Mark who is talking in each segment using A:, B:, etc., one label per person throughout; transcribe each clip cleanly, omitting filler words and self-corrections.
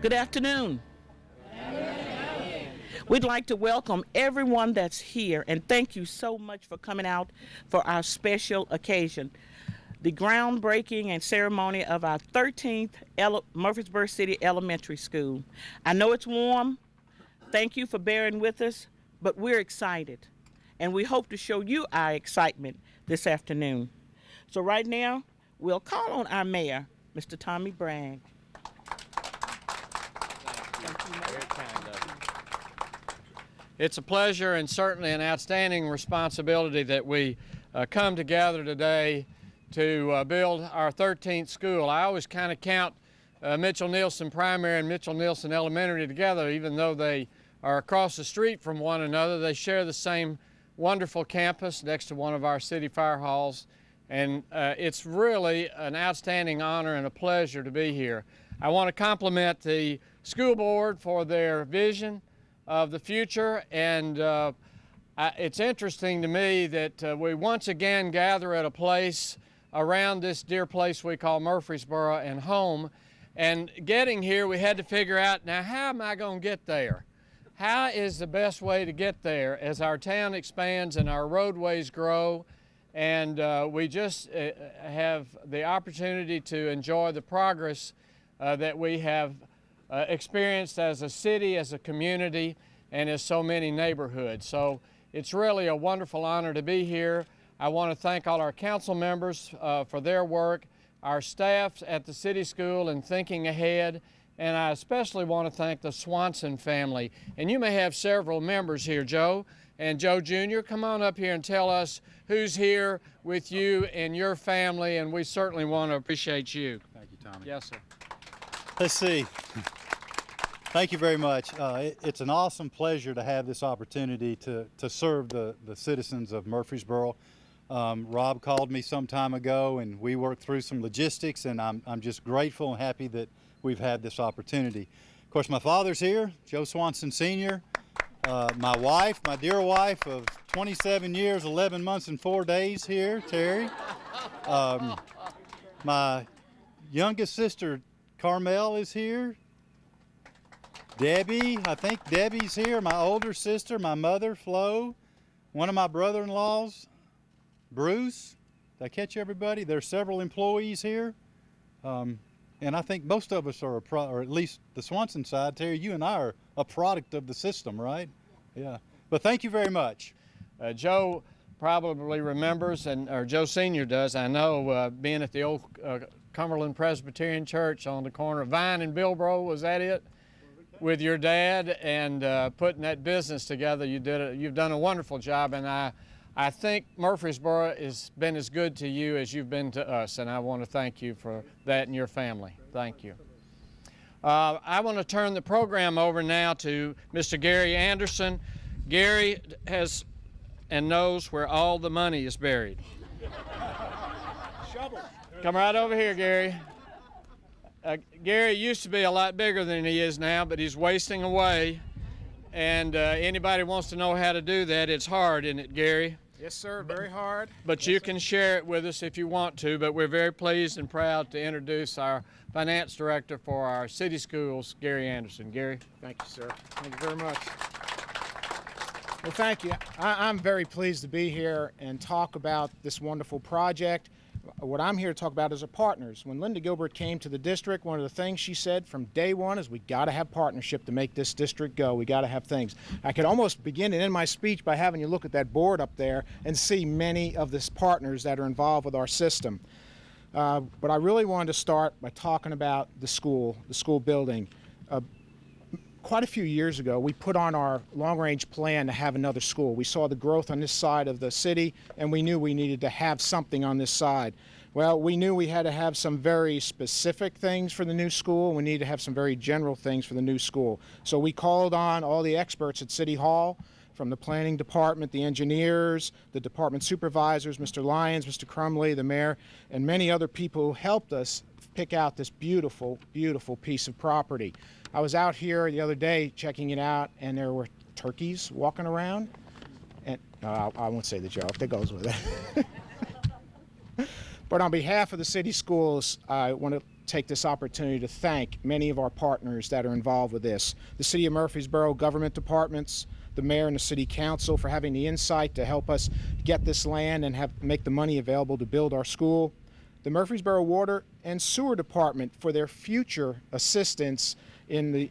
A: Good afternoon. We'd like to welcome everyone that's here and thank you so much for coming out for our special occasion, the groundbreaking and ceremony of our 13th Murfreesboro City Elementary School. I know it's warm. Thank you for bearing with us, but we're excited, and we hope to show you our excitement this afternoon. So right now, we'll call on our mayor, Mr. Tommy Bragg.
B: It's a pleasure and certainly an outstanding responsibility that we come together today to build our 13th school. I always kind of count Mitchell-Nielsen Primary and Mitchell-Nielsen Elementary together, even though they are across the street from one another. They share the same wonderful campus next to one of our city fire halls, and it's really an outstanding honor and a pleasure to be here. I want to compliment the school board for their vision of the future, and it's interesting to me that we once again gather at a place around this dear place we call Murfreesboro and home. And getting here, we had to figure out, now how am I going to get there? How is the best way to get there as our town expands and our roadways grow, and we just have the opportunity to enjoy the progress that we have experienced as a city, as a community, and as so many neighborhoods. So it's really a wonderful honor to be here. I want to thank all our council members for their work, our staff at the city school in thinking ahead, and I especially want to thank the Swanson family. And you may have several members here, Joe. And Joe Jr., come on up here and tell us who's here with you and your family, and we certainly want to appreciate you.
C: Thank you, Tommy.
B: Yes, sir.
C: Let's see. Thank you very much. It's an awesome pleasure to have this opportunity to serve the citizens of Murfreesboro. Rob called me some time ago and we worked through some logistics, and I'm just grateful and happy that we've had this opportunity. Of course, my father's here, Joe Swanson Sr., my wife, my dear wife of 27 years, 11 months and 4 days here, Terry. My youngest sister, Carmel, is here. Debbie, I think Debbie's here. My older sister, my mother, Flo. One of my brother-in-laws, Bruce. Did I catch everybody? There's several employees here. And I think most of us are, or at least the Swanson side, Terry, you and I are a product of the system, right? Yeah. But thank you very much.
B: Joe probably remembers, or Joe Sr. does, I know, being at the old Cumberland Presbyterian Church on the corner of Vine and Bilbro, was that it? With your dad, and putting that business together. You've done a wonderful job, and I think Murfreesboro has been as good to you as you've been to us, and I want to thank you for that and your family. Thank you. I want to turn the program over now to Mr. Gary Anderson. Gary has and knows where all the money is buried.
D: Shovel.
B: Come right over here, Gary. Gary used to be a lot bigger than he is now, but he's wasting away. And anybody wants to know how to do that, it's hard, isn't it, Gary?
D: Yes, sir, very hard.
B: But you can share it with us if you want to, but we're very pleased and proud to introduce our finance director for our city schools, Gary Anderson. Gary?
D: Thank you, sir. Thank you very much. Well, thank you. I'm very pleased to be here and talk about this wonderful project. What I'm here to talk about is our partners. When Linda Gilbert came to the district, one of the things she said from day one is we got to have partnership to make this district go. We got to have things. I could almost begin and end my speech by having you look at that board up there and see many of the partners that are involved with our system. But I really wanted to start by talking about the school building. Quite a few years ago, we put on our long-range plan to have another school. We saw the growth on this side of the city, and we knew we needed to have something on this side. Well, we knew we had to have some very specific things for the new school. We needed to have some very general things for the new school. So we called on all the experts at City Hall, from the planning department, the engineers, the department supervisors, Mr. Lyons, Mr. Crumley, the mayor, and many other people who helped us pick out this beautiful, beautiful piece of property. I was out here the other day checking it out, and there were turkeys walking around. And I won't say the joke. That goes with it. But on behalf of the city schools, I want to take this opportunity to thank many of our partners that are involved with this. The City of Murfreesboro government departments, the mayor and the city council for having the insight to help us get this land and make the money available to build our school. The Murfreesboro Water and Sewer Department for their future assistance in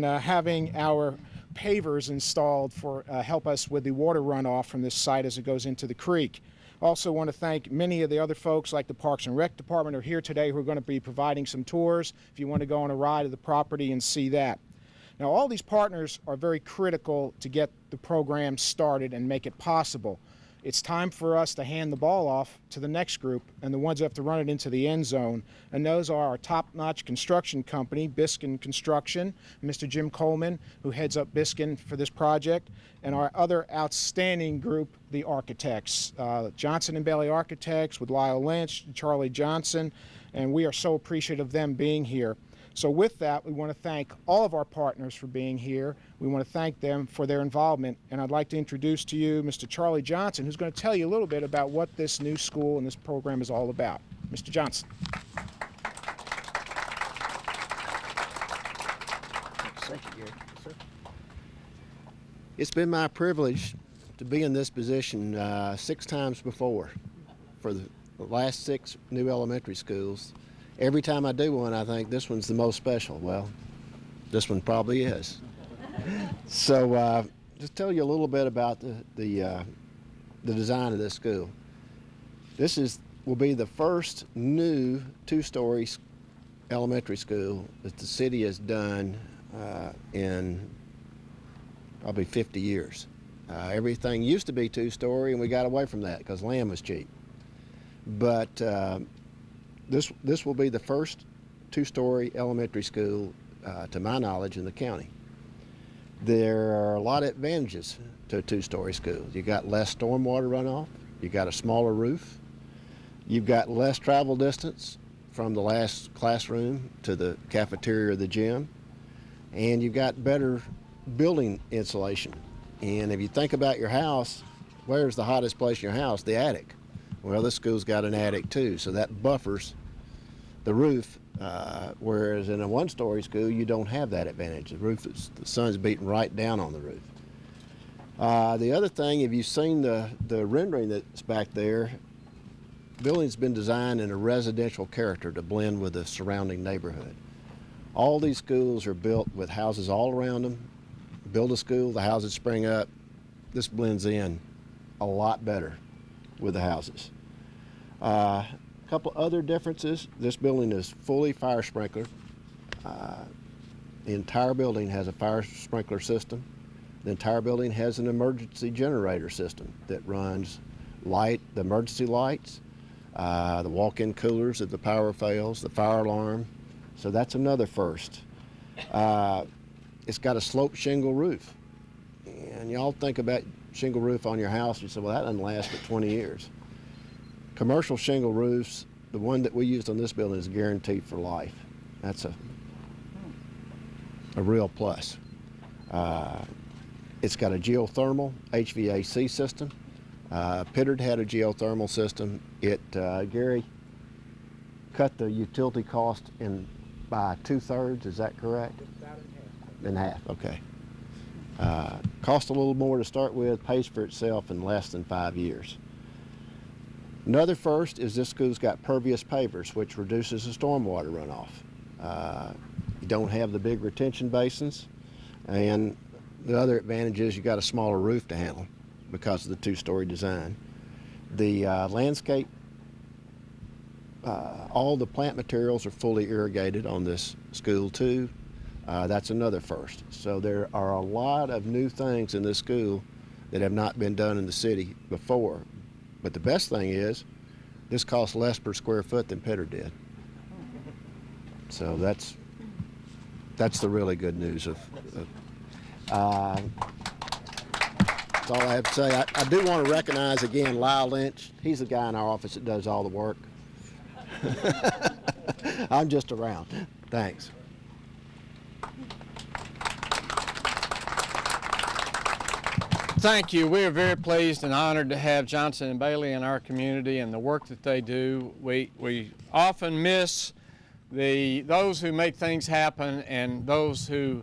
D: having our pavers installed for help us with the water runoff from this site as it goes into the creek. Also want to thank many of the other folks like the Parks and Rec Department who are here today who are going to be providing some tours if you want to go on a ride of the property and see that. Now all these partners are very critical to get the program started and make it possible. It's time for us to hand the ball off to the next group and the ones who have to run it into the end zone. And those are our top-notch construction company, Biskin Construction, Mr. Jim Coleman, who heads up Biskin for this project, and our other outstanding group, the architects, Johnson & Bailey Architects with Lyle Lynch, Charlie Johnson, and we are so appreciative of them being here. So with that, we want to thank all of our partners for being here. We want to thank them for their involvement. And I'd like to introduce to you Mr. Charlie Johnson, who's going to tell you a little bit about what this new school and this program is all about. Mr. Johnson.
E: Thank you, Gary. Yes, sir. It's been my privilege to be in this position 6 times before for the last 6 new elementary schools. Every time I do one, I think this one's the most special. Well, this one probably is. So just tell you a little bit about the design of this school. This will be the first new 2-story elementary school that the city has done in probably 50 years. Everything used to be 2-story, and we got away from that because land was cheap. But this will be the first 2-story elementary school, to my knowledge, in the county. There are a lot of advantages to a 2-story school. You got less stormwater runoff, you got a smaller roof, you've got less travel distance from the last classroom to the cafeteria or the gym, and you've got better building insulation. And if you think about your house, where's the hottest place in your house? The attic. Well, this school's got an attic too, so that buffers the roof, whereas in a 1-story school, you don't have that advantage. The sun's beating right down on the roof. The other thing, if you've seen the rendering that's back there, the building's been designed in a residential character to blend with the surrounding neighborhood. All these schools are built with houses all around them. Build a school, the houses spring up. This blends in a lot better with the houses. A couple other differences. This building is fully fire sprinkler. The entire building has a fire sprinkler system. The entire building has an emergency generator system that runs the emergency lights, the walk-in coolers if the power fails, the fire alarm. So that's another first. It's got a sloped shingle roof. And y'all think about shingle roof on your house, you say, well, that doesn't last but 20 years. Commercial shingle roofs, the one that we used on this building is guaranteed for life. That's a real plus. It's got a geothermal HVAC system. Pittard had a geothermal system. Gary cut the utility cost by 2/3, is that correct?
D: About
E: in half, okay. Cost a little more to start with, pays for itself in less than 5 years. Another first is this school's got pervious pavers, which reduces the stormwater runoff. You don't have the big retention basins, and the other advantage is you got a smaller roof to handle because of the 2-story design. The landscape, all the plant materials are fully irrigated on this school too. That's another first. So there are a lot of new things in this school that have not been done in the city before. But the best thing is, this costs less per square foot than Pittard did. So that's the really good news that's all I have to say. I do want to recognize again Lyle Lynch. He's the guy in our office that does all the work. I'm just around. Thanks.
B: Thank you. We are very pleased and honored to have Johnson & Bailey in our community and the work that they do. We often miss those who make things happen and those who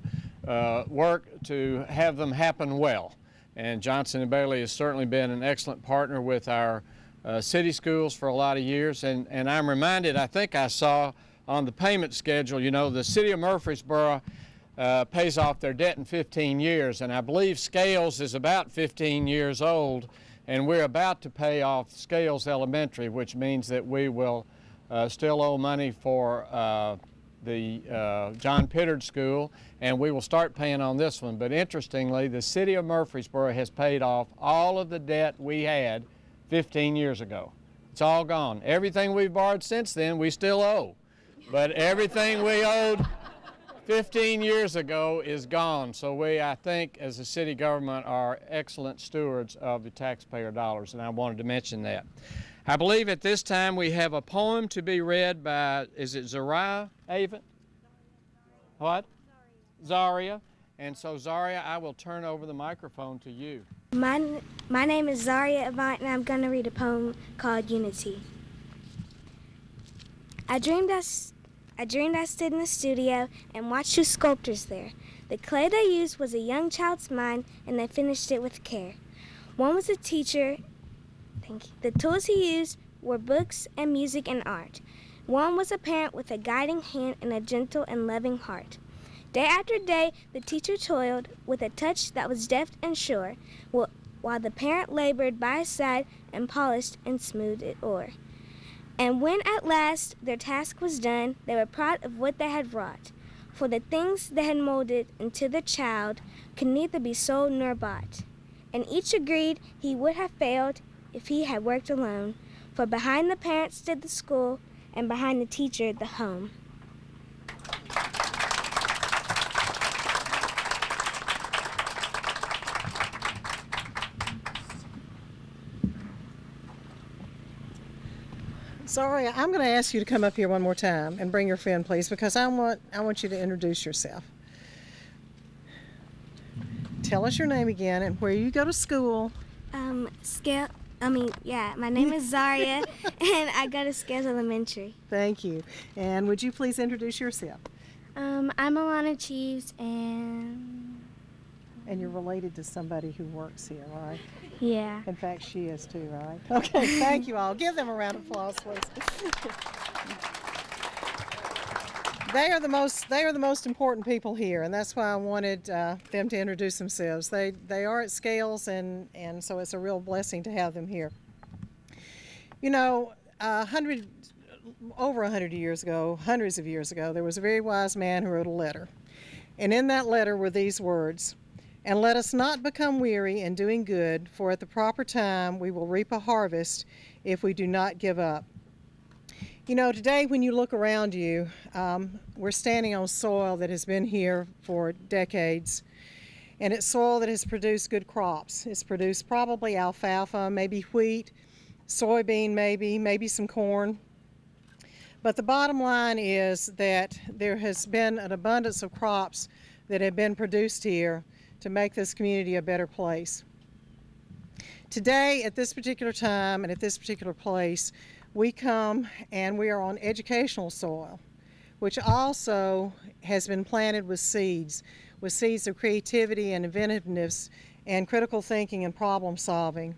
B: work to have them happen well. And Johnson & Bailey has certainly been an excellent partner with our city schools for a lot of years. And I'm reminded, I think I saw on the payment schedule, you know, the city of Murfreesboro pays off their debt in 15 years. And I believe Scales is about 15 years old. And we're about to pay off Scales Elementary, which means that we will still owe money for the John Pittard School, and we will start paying on this one. But interestingly, the city of Murfreesboro has paid off all of the debt we had 15 years ago. It's all gone. Everything we've borrowed since then, we still owe. But everything we owed 15 years ago is gone. So we, I think, as a city government, are excellent stewards of the taxpayer dollars, and I wanted to mention that. I believe at this time we have a poem to be read by, is it Zariah Avent? What? Zaria. And so, Zaria, I will turn over the microphone to you.
F: My name is Zaria Avant, and I'm going to read a poem called Unity. I dreamed I stood in the studio and watched two sculptors there. The clay they used was a young child's mind, and they finished it with care. One was a teacher. Thank you. The tools he used were books and music and art. One was a parent with a guiding hand and a gentle and loving heart. Day after day, the teacher toiled with a touch that was deft and sure, while the parent labored by his side and polished and smoothed it o'er. And when at last their task was done, they were proud of what they had wrought, for the things they had molded into the child could neither be sold nor bought. And each agreed he would have failed if he had worked alone, for behind the parent stood the school, and behind the teacher the home.
G: Zaria, I'm going to ask you to come up here one more time and bring your friend, please, because I want you to introduce yourself. Tell us your name again and where you go to school.
F: My name is Zaria, and I go to Scales Elementary.
G: Thank you. And would you please introduce yourself?
F: I'm Alana Cheeves, and
G: you're related to somebody who works here, right?
F: Yeah.
G: In fact, she is too, right? Okay, thank you all. Give them a round of applause, please. They are the most important people here, and that's why I wanted them to introduce themselves. They are at Scales, and so it's a real blessing to have them here. You know, over 100 years ago, hundreds of years ago, there was a very wise man who wrote a letter. And in that letter were these words: "And let us not become weary in doing good, for at the proper time we will reap a harvest if we do not give up." You know, today when you look around you, we're standing on soil that has been here for decades, and it's soil that has produced good crops. It's produced probably alfalfa, maybe wheat, soybean maybe some corn. But the bottom line is that there has been an abundance of crops that have been produced here to make this community a better place. Today, at this particular time and at this particular place, we come and we are on educational soil, which also has been planted with seeds of creativity and inventiveness and critical thinking and problem solving.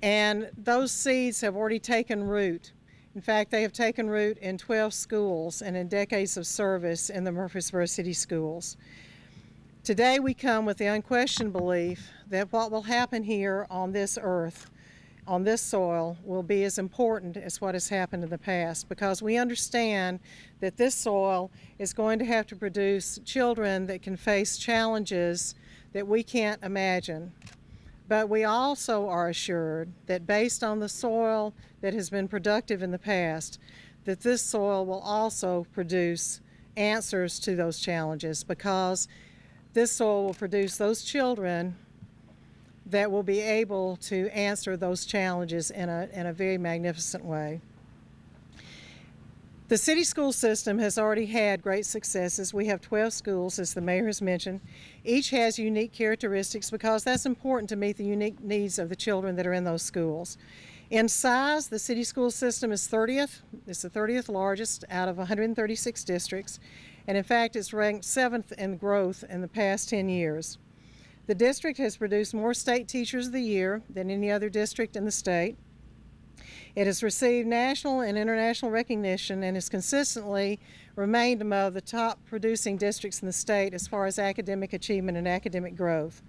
G: And those seeds have already taken root. In fact, they have taken root in 12 schools and in decades of service in the Murfreesboro City Schools. Today we come with the unquestioned belief that what will happen here on this earth, on this soil, will be as important as what has happened in the past, because we understand that this soil is going to have to produce children that can face challenges that we can't imagine. But we also are assured that based on the soil that has been productive in the past, that this soil will also produce answers to those challenges, because this soil will produce those children that will be able to answer those challenges in a very magnificent way. The city school system has already had great successes. We have 12 schools, as the mayor has mentioned. Each has unique characteristics because that's important to meet the unique needs of the children that are in those schools. In size, the city school system is 30th. It's the 30th largest out of 136 districts, and in fact, it's ranked 7th in growth in the past 10 years. The district has produced more state teachers of the year than any other district in the state. It has received national and international recognition and has consistently remained among the top producing districts in the state as far as academic achievement and academic growth.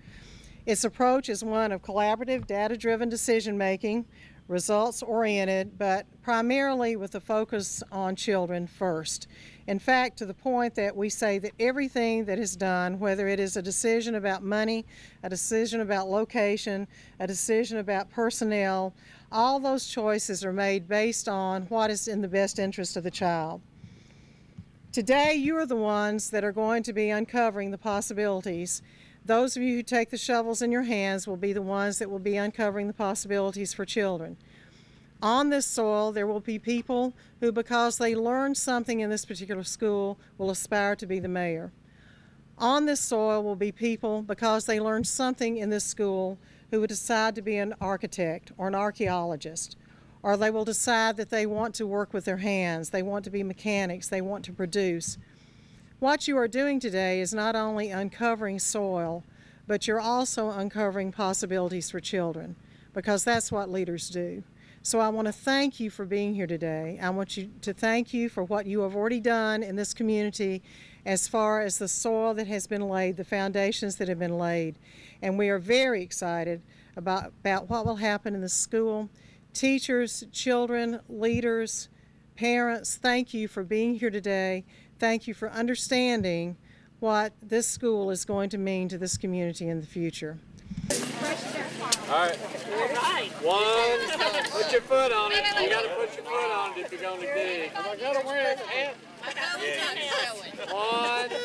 G: Its approach is one of collaborative, data-driven decision-making, results-oriented, but primarily with a focus on children first. In fact, to the point that we say that everything that is done, whether it is a decision about money, a decision about location, a decision about personnel, all those choices are made based on what is in the best interest of the child. Today, you are the ones that are going to be uncovering the possibilities. Those of you who take the shovels in your hands will be the ones that will be uncovering the possibilities for children. On this soil, there will be people who, because they learned something in this particular school, will aspire to be the mayor. On this soil will be people, because they learned something in this school, who would decide to be an architect or an archaeologist, or they will decide that they want to work with their hands, they want to be mechanics, they want to produce. What you are doing today is not only uncovering soil, but you're also uncovering possibilities for children, because that's what leaders do. So I want to thank you for being here today. I want to thank you for what you have already done in this community as far as the soil that has been laid, the foundations that have been laid. And we are very excited about what will happen in the school. Teachers, children, leaders, parents, thank you for being here today. Thank you for understanding what this school is going to mean to this community in the future.
B: All right. One, put your foot on it. You got to put your foot on it if you're going to dig. I got to wear a hat. 1, 2,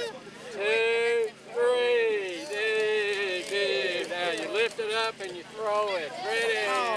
B: 3. Dig, dig. Now you lift it up and you throw it. Ready.